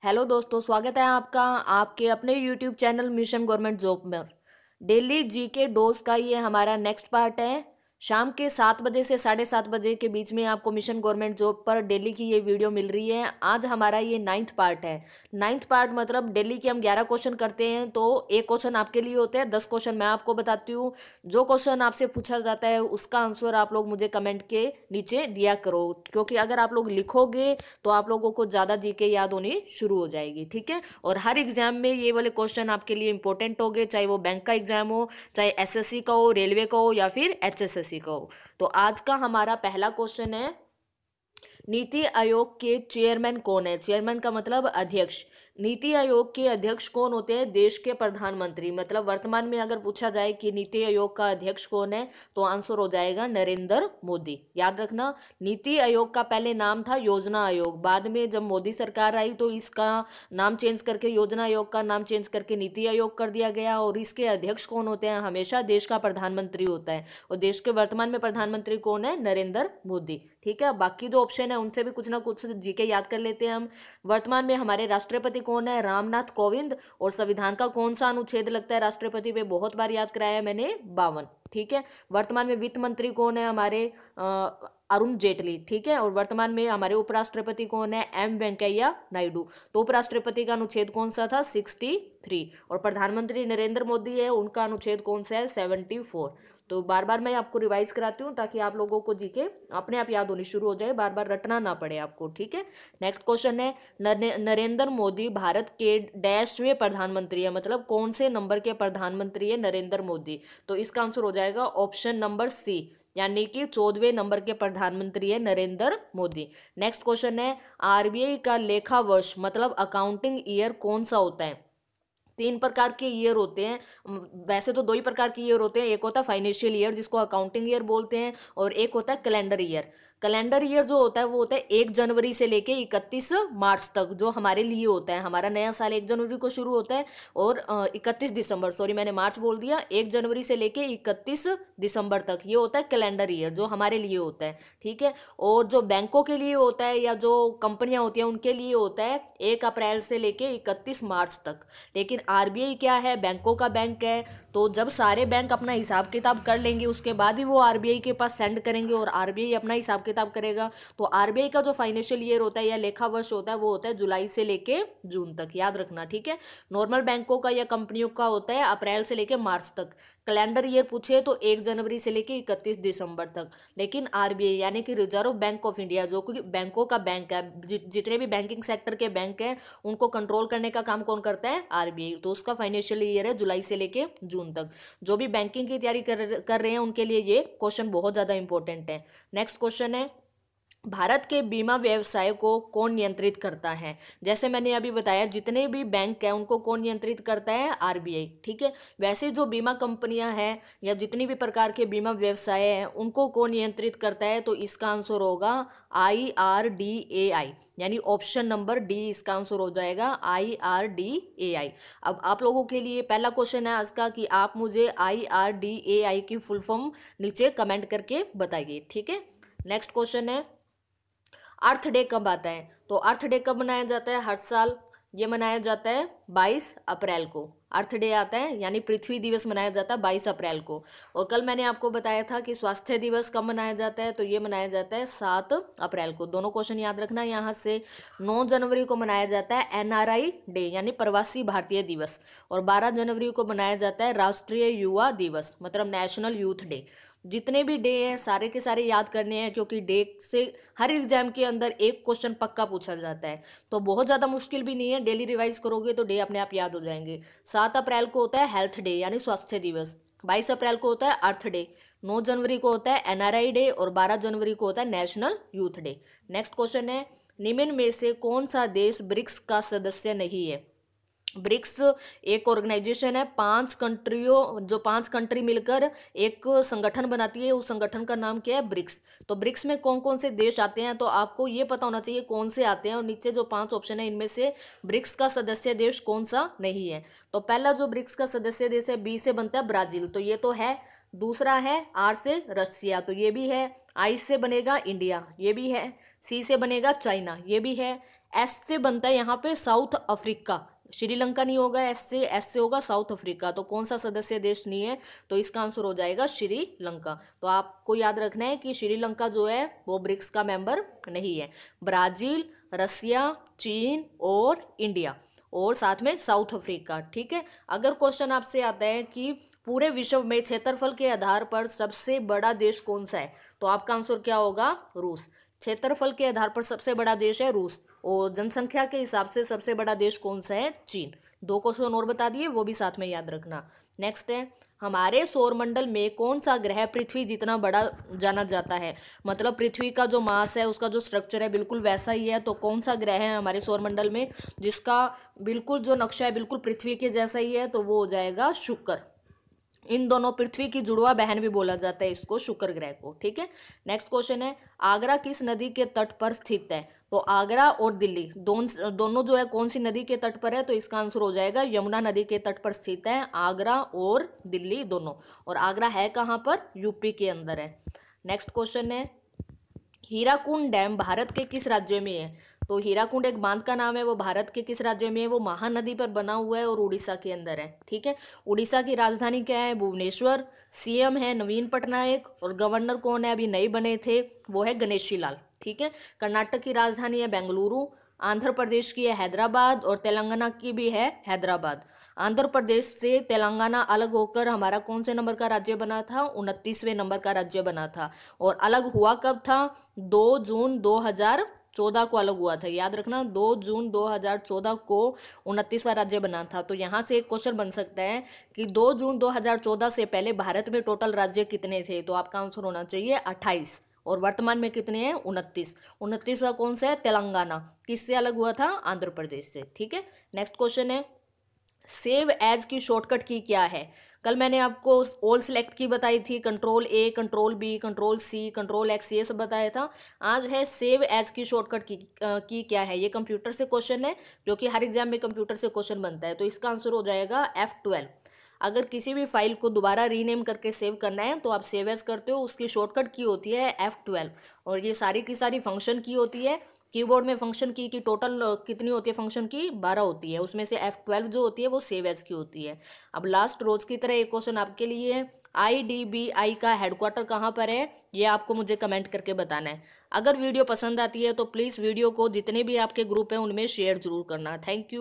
Hello दोस्तों, स्वागत है आपका आपके अपने YouTube channel mission government job में। डेली जीके डोज का ये हमारा नेक्स्ट पार्ट है। शाम के 7 बजे से 7:30 बजे के बीच में आपको मिशन गवर्नमेंट जॉब पर डेली की ये वीडियो मिल रही है। आज हमारा ये 9th पार्ट है। 9th पार्ट मतलब डेली के हम 11 क्वेश्चन करते हैं, तो एक क्वेश्चन आपके लिए होते हैं, 10 क्वेश्चन मैं आपको बताती हूँ। जो क्वेश्चन आपसे पूछा जाता है उसका आंसर आप लोग मुझे कमेंट के नीचे दिया करो, क्योंकि अगर आप लोग लिखोगे तो आप लोगों को ज़्यादा जीके याद होनी शुरू हो जाएगी। ठीक है, और हर एग्जाम में ये वाले क्वेश्चन आपके लिए इंपॉर्टेंट हो गए, चाहे वो बैंक का एग्जाम हो, चाहे एसएससी का हो, रेलवे का हो या फिर एचएसएससी का हो। तो आज का हमारा पहला क्वेश्चन है, नीति आयोग के चेयरमैन कौन है? चेयरमैन का मतलब अध्यक्ष। नीति आयोग के अध्यक्ष कौन होते हैं? देश के प्रधानमंत्री। मतलब वर्तमान में अगर पूछा जाए कि नीति आयोग का अध्यक्ष कौन है, तो आंसर हो जाएगा नरेंद्र मोदी। याद रखना, नीति आयोग का पहले नाम था योजना आयोग, बाद में जब मोदी सरकार आई तो इसका नाम चेंज करके, योजना आयोग का नाम चेंज करके नीति आयोग कर दिया गया। और इसके अध्यक्ष कौन होते हैं? हमेशा देश का प्रधानमंत्री होता है, और देश के वर्तमान में प्रधानमंत्री कौन है? नरेंद्र मोदी। ठीक है, बाकी जो ऑप्शन है उनसे भी कुछ ना कुछ जीके याद कर लेते हैं हम। वर्तमान में हमारे राष्ट्रपति कौन है? रामनाथ कोविंद। और संविधान का कौन सा अनुच्छेद लगता है राष्ट्रपति पे? बहुत बार याद कराया है मैंने, 52। ठीक है, वर्तमान में वित्त मंत्री कौन है? हमारे अरुण जेटली। ठीक है, और वर्तमान में हमारे उपराष्ट्रपति कौन है? एम वेंकैया नायडू। तो उपराष्ट्रपति का अनुच्छेद कौन सा था? 63। और प्रधानमंत्री नरेंद्र मोदी है, उनका अनुच्छेद कौन सा है? 74। तो बार बार मैं आपको रिवाइज कराती हूँ ताकि आप लोगों को जीके अपने आप याद होनी शुरू हो जाए, बार बार रटना ना पड़े आपको। ठीक है, नेक्स्ट क्वेश्चन है, नरेंद्र मोदी भारत के डैशवें प्रधानमंत्री है। मतलब कौन से नंबर के प्रधानमंत्री है नरेंद्र मोदी? तो इसका आंसर हो जाएगा ऑप्शन नंबर सी, यानी कि 14वें नंबर के प्रधानमंत्री है नरेंद्र मोदी। नेक्स्ट क्वेश्चन है, आरबीआई का लेखा वर्ष मतलब अकाउंटिंग ईयर कौन सा होता है? 3 प्रकार के ईयर होते हैं। वैसे तो 2 ही प्रकार के ईयर होते हैं, एक होता है फाइनेंशियल ईयर जिसको अकाउंटिंग ईयर बोलते हैं, और एक होता है कैलेंडर ईयर। कैलेंडर ईयर जो होता है वो होता है 1 जनवरी से लेके 31 मार्च तक, जो हमारे लिए होता है। हमारा नया साल 1 जनवरी को शुरू होता है, और 31 दिसंबर, सॉरी मैंने मार्च बोल दिया, 1 जनवरी से लेके 31 दिसंबर तक ये होता है कैलेंडर ईयर, जो हमारे लिए होता है। ठीक है, और जो बैंकों के लिए होता है या जो कंपनियां होती हैं उनके लिए होता है 1 अप्रैल से लेके 31 मार्च तक। लेकिन आरबीआई क्या है? बैंकों का बैंक है। तो जब सारे बैंक अपना हिसाब किताब कर लेंगे उसके बाद ही वो आरबीआई के पास सेंड करेंगे, और आरबीआई अपना हिसाब किताब करेगा। तो आरबीआई का जो फाइनेंशियल ईयर होता है या लेखा वर्ष होता है वो होता है जुलाई से लेके जून तक। याद रखना, ठीक है। नॉर्मल बैंकों का या कंपनियों का होता है अप्रैल से लेके मार्च तक। कैलेंडर ईयर पूछे तो 1 जनवरी से लेके 31 दिसंबर तक। लेकिन आरबीआई यानी कि रिजर्व बैंक ऑफ इंडिया, जो कि बैंकों का बैंक है, जितने भी बैंकिंग सेक्टर के बैंक हैं उनको कंट्रोल करने का काम कौन करता है? आरबीआई। तो उसका फाइनेंशियल ईयर है जुलाई से लेके जून तक। जो भी बैंकिंग की तैयारी कर रहे हैं उनके लिए ये क्वेश्चन बहुत ज़्यादा इंपॉर्टेंट है। नेक्स्ट क्वेश्चन है, भारत के बीमा व्यवसाय को कौन नियंत्रित करता है? जैसे मैंने अभी बताया, जितने भी बैंक हैं उनको कौन नियंत्रित करता है? आरबीआई। ठीक है, वैसे जो बीमा कंपनियां हैं या जितनी भी प्रकार के बीमा व्यवसाय हैं उनको कौन नियंत्रित करता है? तो इसका आंसर होगा IRDAI, यानी ऑप्शन नंबर डी इसका आंसर हो जाएगा, IRDAI। अब आप लोगों के लिए पहला क्वेश्चन है आज का कि आप मुझे IRDAI की फुल फॉर्म नीचे कमेंट करके बताइए। ठीक है, नेक्स्ट क्वेश्चन है, अर्थ डे कब आता है? तो अर्थ डे कब मनाया जाता है? हर साल ये मनाया जाता है 22 अप्रैल को। अर्थ डे आता है यानी पृथ्वी दिवस मनाया जाता है 22 अप्रैल को। और कल मैंने आपको बताया था कि स्वास्थ्य दिवस कब मनाया जाता है, तो ये मनाया जाता है 7 अप्रैल को। दोनों क्वेश्चन याद रखना यहाँ से। 9 जनवरी को मनाया जाता है एनआरआई डे यानी प्रवासी भारतीय दिवस, और 12 जनवरी को मनाया जाता है राष्ट्रीय युवा दिवस मतलब नेशनल यूथ डे। जितने भी डे हैं सारे के सारे याद करने हैं, क्योंकि डे से हर एग्जाम के अंदर एक क्वेश्चन पक्का पूछा जाता है। तो बहुत ज़्यादा मुश्किल भी नहीं है, डेली रिवाइज करोगे तो डे अपने आप याद हो जाएंगे। 7 अप्रैल को होता है हेल्थ डे यानी स्वास्थ्य दिवस, 22 अप्रैल को होता है अर्थ डे, 9 जनवरी को होता है एनआरआई डे, और 12 जनवरी को होता है national youth day. Next question है, निम्न में से कौन सा देश ब्रिक्स का सदस्य नहीं है? ब्रिक्स एक ऑर्गेनाइजेशन है, 5 कंट्रियों, जो 5 कंट्री मिलकर एक संगठन बनाती है, उस संगठन का नाम क्या है? ब्रिक्स। तो ब्रिक्स में कौन कौन से देश आते हैं, तो आपको ये पता होना चाहिए कौन से आते हैं, और नीचे जो 5 ऑप्शन है इनमें से ब्रिक्स का सदस्य देश कौन सा नहीं है। तो पहला जो ब्रिक्स का सदस्य देश है, बी से बनता है ब्राजील, तो ये तो है। दूसरा है आर से रशिया, तो ये भी है। आई से बनेगा इंडिया, ये भी है। सी से बनेगा चाइना, ये भी है। एस से बनता है यहाँ पे साउथ अफ्रीका, श्रीलंका नहीं होगा, एस से होगा साउथ अफ्रीका। तो कौन सा सदस्य देश नहीं है, तो इसका आंसर हो जाएगा श्रीलंका। तो आपको याद रखना है कि श्रीलंका जो है वो ब्रिक्स का मेंबर नहीं है। ब्राजील, रसिया, चीन और इंडिया और साथ में साउथ अफ्रीका। ठीक है। अगर क्वेश्चन आपसे आता है कि पूरे विश्व में क्षेत्रफल के आधार पर सबसे बड़ा देश कौन सा है, तो आपका आंसर क्या होगा, रूस। क्षेत्रफल के आधार पर सबसे बड़ा देश है रूस, और जनसंख्या के हिसाब से सबसे बड़ा देश कौन सा है, चीन। दो क्वेश्चन और बता दिए, वो भी साथ में याद रखना। नेक्स्ट है, हमारे सौरमंडल में कौन सा ग्रह पृथ्वी जितना बड़ा जाना जाता है, मतलब पृथ्वी का जो मास है, उसका जो स्ट्रक्चर है बिल्कुल वैसा ही है। तो कौन सा ग्रह है हमारे सौरमंडल में जिसका बिल्कुल जो नक्शा है बिल्कुल पृथ्वी के जैसा ही है, तो वो हो जाएगा शुक्र। इन दोनों, पृथ्वी की जुड़वा बहन भी बोला जाता है इसको, शुक्र ग्रह को। ठीक है। नेक्स्ट क्वेश्चन है, आगरा किस नदी के तट पर स्थित है, तो आगरा और दिल्ली दोनों जो है कौन सी नदी के तट पर है, तो इसका आंसर हो जाएगा यमुना नदी के तट पर स्थित है आगरा और दिल्ली दोनों। और आगरा है कहाँ पर, यूपी के अंदर है। नेक्स्ट क्वेश्चन है, हीराकुंड डैम भारत के किस राज्य में है, तो हीराकुंड एक बांध का नाम है, वो भारत के किस राज्य में है, वो महानदी पर बना हुआ है और उड़ीसा के अंदर है। ठीक है। उड़ीसा की राजधानी क्या है, भुवनेश्वर। सीएम है नवीन पटनायक, और गवर्नर कौन है, अभी नए बने थे, वो है गणेशी लाल। ठीक है। कर्नाटक की राजधानी है बेंगलुरु। आंध्र प्रदेश की है हैदराबाद, और तेलंगाना की भी है हैदराबाद। आंध्र प्रदेश से तेलंगाना अलग होकर हमारा कौन से नंबर का राज्य बना था, 29वें नंबर का राज्य बना था। और अलग हुआ कब था, 2 जून 2014 को अलग हुआ था, याद रखना, 2 जून 2014 को 29वां राज्य बना था। तो यहाँ से एक क्वेश्चन बन सकता है कि 2 जून 2014 से पहले भारत में टोटल राज्य कितने थे, तो आपका आंसर होना चाहिए 28, और वर्तमान में कितने हैं, 29। 29वां कौन सा है, तेलंगाना। किससे अलग हुआ था, आंध्र प्रदेश से। ठीक है। नेक्स्ट क्वेश्चन है, सेव एज की शॉर्टकट की क्या है। कल मैंने आपको ऑल सिलेक्ट की बताई थी, control A, control B, control C, control X, ये सब बताया था। आज है सेव एज की शॉर्टकट की क्या है। ये कंप्यूटर से क्वेश्चन है, जो कि हर एग्जाम में कंप्यूटर से क्वेश्चन बनता है। तो इसका आंसर हो जाएगा F12। अगर किसी भी फाइल को दोबारा रीनेम करके सेव करना है तो आप सेव एज करते हो, उसकी शॉर्टकट की होती है F12। और ये सारी की सारी फंक्शन की होती है। कीबोर्ड में फंक्शन की टोटल कितनी होती है, फंक्शन की 12 होती है, उसमें से F12 जो होती है वो सेव एज की होती है। अब लास्ट रोज की तरह एक क्वेश्चन आपके लिए है, IDBI का हेडक्वार्टर कहाँ पर है, ये आपको मुझे कमेंट करके बताना है। अगर वीडियो पसंद आती है तो प्लीज़ वीडियो को जितने भी आपके ग्रुप हैं उनमें शेयर जरूर करना। Thank you.